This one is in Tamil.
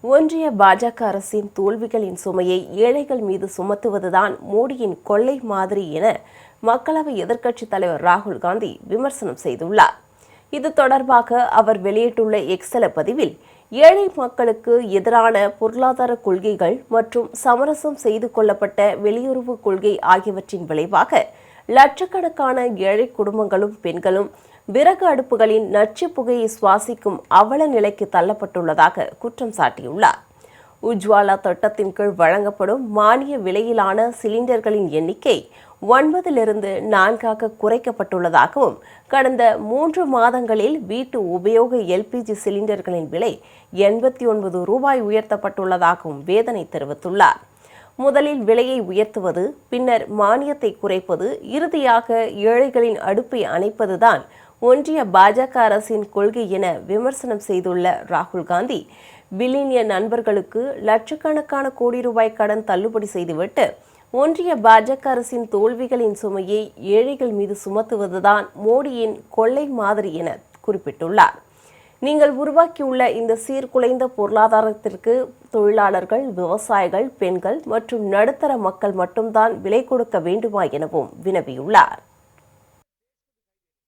ஒன்றிய பாஜக அரசின் தோல்விகளின் சுமையை ஏழைகள் மீது சுமத்துவதுதான் மோடியின் கொள்ளை மாதிரி என மக்களவை எதிர்க்கட்சித் தலைவர் ராகுல் காந்தி விமர்சனம் செய்துள்ளார். இது தொடர்பாக அவர் வெளியிட்டுள்ள எக்ஸல பதிவில், ஏழை மக்களுக்கு எதிரான பொருளாதார கொள்கைகள் மற்றும் சமரசம் செய்து கொள்ளப்பட்ட வெளியுறவு கொள்கை ஆகியவற்றின் விளைவாக லட்சக்கணக்கான ஏழை குடும்பங்களும் பெண்களும் விறகு அடுப்புகளின் நச்சு புகையை சுவாசிக்கும் அவல நிலைக்கு தள்ளப்பட்டுள்ளதாக குற்றம் சாட்டியுள்ளார். உஜ்வாலா திட்டத்தின் கீழ் வழங்கப்படும் மானிய விலையிலான சிலிண்டர்களின் எண்ணிக்கை 9லிருந்து 4ஆக குறைக்கப்பட்டுள்ளதாகவும், கடந்த 3 மாதங்களில் வீட்டு உபயோக எல்பிஜி சிலிண்டர்களின் விலை 89 ரூபாய் உயர்த்தப்பட்டுள்ளதாகவும் வேதனை தெரிவித்துள்ளார். முதலில் விலையை உயர்த்துவது, பின்னர் மானியத்தை குறைப்பது, இறுதியாக ஏழைகளின் அடுப்பை அணைப்பதுதான் ஒன்றிய பாஜக அரசின் கொள்கை என விமர்சனம் செய்துள்ள ராகுல் காந்தி, பில்லியனியர் நண்பர்களுக்கு லட்சக்கணக்கான கோடி ரூபாய் கடன் தள்ளுபடி செய்துவிட்டு ஒன்றிய பாஜக அரசின் தோல்விகளின் சுமையை ஏழைகள் மீது சுமத்துவதுதான் மோடியின் கொள்ளை மாதிரி என குறிப்பிட்டுள்ளார். நீங்கள் உருவாக்கியுள்ள இந்த சீர்குலைந்த பொருளாதாரத்திற்கு தொழிலாளர்கள், விவசாயிகள், பெண்கள் மற்றும் நடுத்தர மக்கள் மட்டும்தான் விலை கொடுக்க வேண்டுமா எனவும் வினவியுள்ளார்.